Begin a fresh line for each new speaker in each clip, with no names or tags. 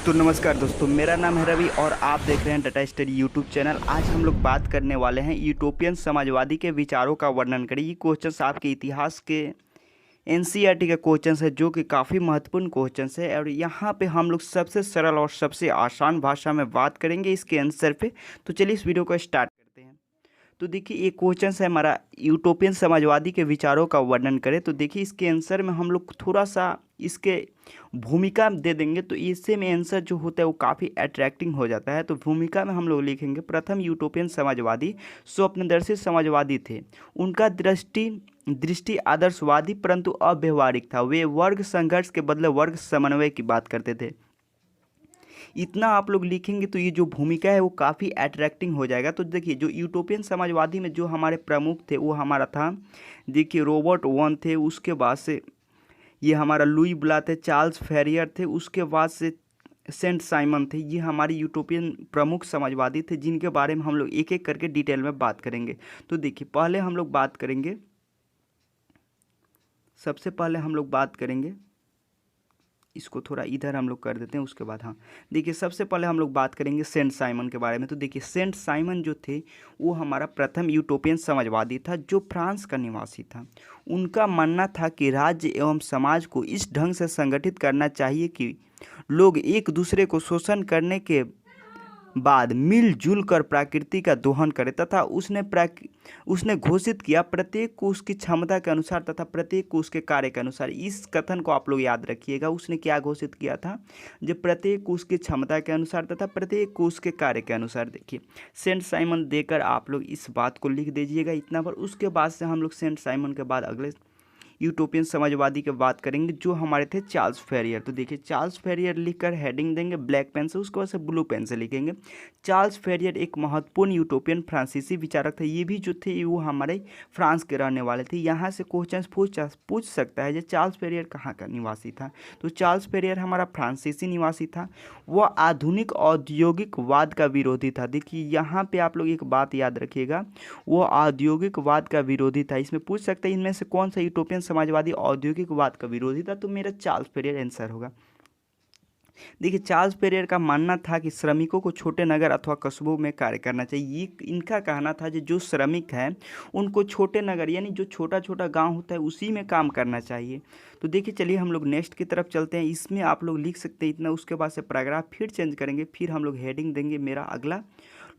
तो नमस्कार दोस्तों, मेरा नाम है रवि और आप देख रहे हैं डाटा स्टडी यूट्यूब चैनल। आज हम लोग बात करने वाले हैं यूटोपियन समाजवादी के विचारों का वर्णन करें। ये क्वेश्चंस आपके इतिहास के एनसीईआरटी के क्वेश्चंस है जो कि काफ़ी महत्वपूर्ण क्वेश्चंस है और यहाँ पे हम लोग सबसे सरल और सबसे आसान भाषा में बात करेंगे इसके आंसर पे। तो चलिए इस वीडियो को स्टार्ट करते हैं। तो देखिए ये क्वेश्चन है हमारा, यूटोपियन समाजवादी के विचारों का वर्णन करें। तो देखिए इसके आंसर में हम लोग थोड़ा सा इसके भूमिका दे देंगे तो इससे में आंसर जो होता है वो काफ़ी अट्रैक्टिंग हो जाता है। तो भूमिका में हम लोग लिखेंगे, प्रथम यूटोपियन समाजवादी स्वप्नदर्शी समाजवादी थे। उनका दृष्टि आदर्शवादी परंतु अव्यवहारिक था। वे वर्ग संघर्ष के बदले वर्ग समन्वय की बात करते थे। इतना आप लोग लिखेंगे तो ये जो भूमिका है वो काफ़ी अट्रैक्टिंग हो जाएगा। तो देखिए जो यूटोपियन समाजवादी में जो हमारे प्रमुख थे वो हमारा था, देखिए रॉबर्ट वन थे, उसके बाद से ये हमारा लुई ब्ला थे, चार्ल्स फैरियर थे, उसके बाद से सेंट साइमन थे। ये हमारे यूटोपियन प्रमुख समाजवादी थे जिनके बारे में हम लोग एक एक करके डिटेल में बात करेंगे। तो देखिए पहले हम लोग बात करेंगे, सबसे पहले हम लोग बात करेंगे, इसको थोड़ा इधर हम लोग कर देते हैं, उसके बाद हाँ देखिए सबसे पहले हम लोग बात करेंगे सेंट साइमन के बारे में। तो देखिए सेंट साइमन जो थे वो हमारा प्रथम यूटोपियन समाजवादी था जो फ्रांस का निवासी था। उनका मानना था कि राज्य एवं समाज को इस ढंग से संगठित करना चाहिए कि लोग एक दूसरे को शोषण करने के बाद मिलजुल कर प्रकृति का दोहन करे, तथा उसने घोषित किया प्रत्येक को उसकी क्षमता के अनुसार तथा प्रत्येक को उसके कार्य के अनुसार। इस कथन को आप लोग याद रखिएगा। उसने क्या घोषित किया था, जब प्रत्येक को उसकी क्षमता के अनुसार तथा प्रत्येक को उसके कार्य के अनुसार। देखिए सेंट साइमन देकर आप लोग इस बात को लिख दीजिएगा इतना पर। उसके बाद से हम लोग सेंट साइमन के बाद अगले यूटोपियन समाजवादी की बात करेंगे जो हमारे थे चार्ल्स फैरियर। तो देखिए चार्ल्स फैरियर लिखकर हेडिंग देंगे ब्लैक पेन से, उसके बाद से ब्लू पेन से लिखेंगे। चार्ल्स फैरियर एक महत्वपूर्ण यूटोपियन फ्रांसीसी विचारक थे। ये भी जो थे वो हमारे फ्रांस के रहने वाले थे। यहाँ से क्वेश्चन पूछ सकता है जो चार्ल्स फैरियर कहाँ का निवासी था। तो चार्ल्स फैरियर हमारा फ्रांसीसी निवासी था। वह आधुनिक औद्योगिकवाद का विरोधी था। देखिए यहाँ पे आप लोग एक बात याद रखिएगा, वो औद्योगिकवाद का विरोधी था। इसमें पूछ सकते हैं इनमें से कौन सा यूटोपियन समाजवादी औद्योगिकवाद का विरोधी था, तो मेरा चार्ल्स फैरियर आंसर होगा। देखिए चार्ल्स फैरियर का मानना था कि श्रमिकों को छोटे नगर अथवा कस्बों में कार्य करना चाहिए। ये इनका कहना था जो श्रमिक हैं उनको छोटे नगर यानी जो छोटा छोटा गांव होता है उसी में काम करना चाहिए। तो देखिए चलिए हम लोग नेक्स्ट की तरफ चलते हैं। इसमें आप लोग लिख सकते हैं इतना, उसके बाद से पैराग्राफ फिर चेंज करेंगे, फिर हम लोग हेडिंग देंगे मेरा अगला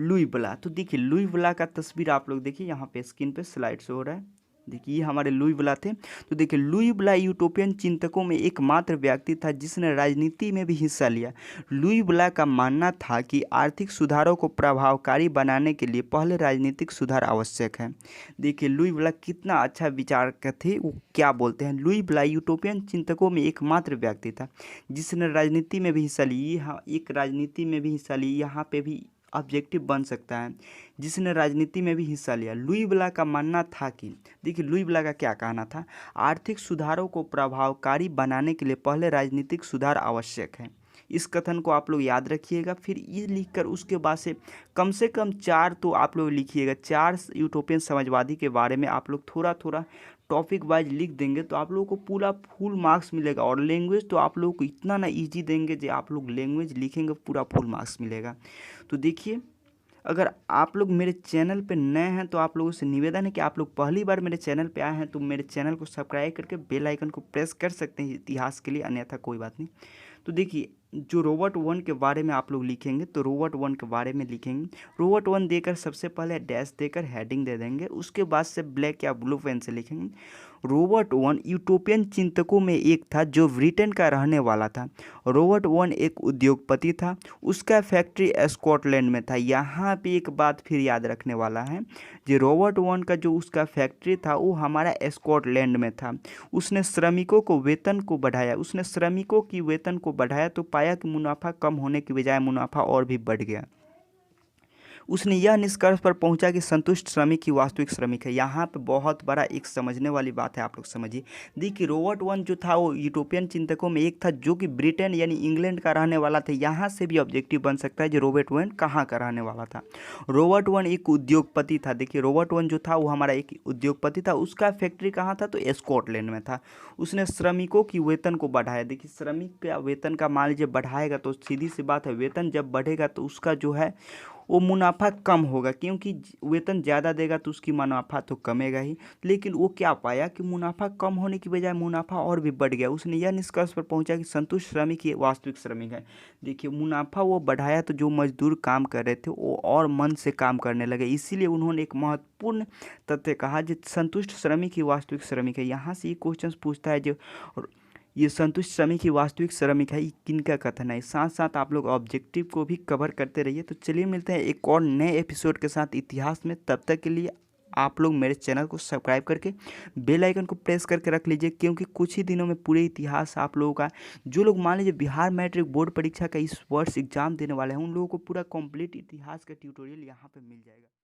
लुई ब्ला। तो देखिए लुई ब्ला का तस्वीर आप लोग देखिए यहाँ पे स्क्रीन पे स्लाइड शो हो रहा है। देखिए ये हमारे लुई ब्ला थे। तो देखिए लुई ब्ला यूटोपियन चिंतकों में एकमात्र व्यक्ति था जिसने राजनीति में भी हिस्सा लिया। लुई ब्ला का मानना था कि आर्थिक सुधारों को प्रभावकारी बनाने के लिए पहले राजनीतिक सुधार आवश्यक है। देखिए लुई ब्ला कितना अच्छा विचार के थे। वो क्या बोलते हैं, लुई ब्ला यूटोपियन चिंतकों में एकमात्र व्यक्ति था जिसने राजनीति में भी हिस्सा ली। यहाँ एक राजनीति में भी हिस्सा ली, यहाँ पे भी ऑब्जेक्टिव बन सकता है, जिसने राजनीति में भी हिस्सा लिया। लुई ब्ला का मानना था कि, देखिए लुई ब्ला का क्या कहना था, आर्थिक सुधारों को प्रभावकारी बनाने के लिए पहले राजनीतिक सुधार आवश्यक है। इस कथन को आप लोग याद रखिएगा। फिर ये लिखकर उसके बाद से कम चार तो आप लोग लिखिएगा, चार यूटोपियन समाजवादी के बारे में आप लोग थोड़ा थोड़ा टॉपिक वाइज लिख देंगे तो आप लोगों को पूरा फुल मार्क्स मिलेगा। और लैंग्वेज तो आप लोगों को इतना ना इजी देंगे जो आप लोग लैंग्वेज लिखेंगे पूरा फुल मार्क्स मिलेगा। तो देखिए अगर आप लोग मेरे चैनल पे नए हैं तो आप लोगों से निवेदन है कि आप लोग पहली बार मेरे चैनल पे आए हैं तो मेरे चैनल को सब्सक्राइब करके बेल आइकन को प्रेस कर सकते हैं इतिहास के लिए, अन्यथा कोई बात नहीं। तो देखिए जो रॉबर्ट वन के बारे में आप लोग लिखेंगे तो रॉबर्ट वन के बारे में लिखेंगे, रॉबर्ट वन देकर सबसे पहले डैश देकर हेडिंग दे देंगे, उसके बाद से ब्लैक या ब्लू पेन से लिखेंगे। रॉबर्ट वन यूटोपियन चिंतकों में एक था जो ब्रिटेन का रहने वाला था। रॉबर्ट वन एक उद्योगपति था, उसका फैक्ट्री स्कॉटलैंड में था। यहाँ पे एक बात फिर याद रखने वाला है, जो रॉबर्ट वन का जो उसका फैक्ट्री था वो हमारा स्कॉटलैंड में था। उसने श्रमिकों को वेतन को बढ़ाया, उसने श्रमिकों की वेतन को बढ़ाया तो पाया कि मुनाफा कम होने की बजाय मुनाफा और भी बढ़ गया। उसने यह निष्कर्ष पर पहुंचा कि संतुष्ट श्रमिक ही वास्तविक श्रमिक है। यहाँ पे बहुत बड़ा एक समझने वाली बात है, आप लोग समझिए। देखिए रॉबर्ट वन जो था वो यूरोपियन चिंतकों में एक था जो कि ब्रिटेन यानी इंग्लैंड का रहने वाला था। यहाँ से भी ऑब्जेक्टिव बन सकता है जो रॉबर्ट वन कहाँ का रहने वाला था। रॉबर्ट वन एक उद्योगपति था। देखिए रॉबर्ट वन जो था वो हमारा एक उद्योगपति था। उसका फैक्ट्री कहाँ था, तो स्कॉटलैंड में था। उसने श्रमिकों की वेतन को बढ़ाया। देखिए श्रमिक का वेतन का मान लीजिए बढ़ाएगा तो सीधी सी बात है, वेतन जब बढ़ेगा तो उसका जो है वो मुनाफा कम होगा, क्योंकि वेतन ज़्यादा देगा तो उसकी मुनाफा तो कमेगा ही। लेकिन वो क्या पाया कि मुनाफा कम होने की बजाय मुनाफा और भी बढ़ गया। उसने यह निष्कर्ष पर पहुंचा कि संतुष्ट श्रमिक ही वास्तविक श्रमिक है। देखिए मुनाफा वो बढ़ाया तो जो मजदूर काम कर रहे थे वो और मन से काम करने लगे। इसीलिए उन्होंने एक महत्वपूर्ण तथ्य कहा जो संतुष्ट श्रमिक ही वास्तविक श्रमिक है। यहाँ से ये क्वेश्चन पूछता है जो ये संतुष्ट श्रमिक ही वास्तविक श्रमिक है, ये किनका कथन है। साथ साथ आप लोग ऑब्जेक्टिव को भी कवर करते रहिए। तो चलिए मिलते हैं एक और नए एपिसोड के साथ इतिहास में। तब तक के लिए आप लोग मेरे चैनल को सब्सक्राइब करके बेल आइकन को प्रेस करके रख लीजिए, क्योंकि कुछ ही दिनों में पूरे इतिहास आप लोगों का, जो लोग मान लीजिए बिहार मैट्रिक बोर्ड परीक्षा का इस वर्ष एग्जाम देने वाले हैं, उन लोगों को पूरा कंप्लीट इतिहास का ट्यूटोरियल यहाँ पे मिल जाएगा।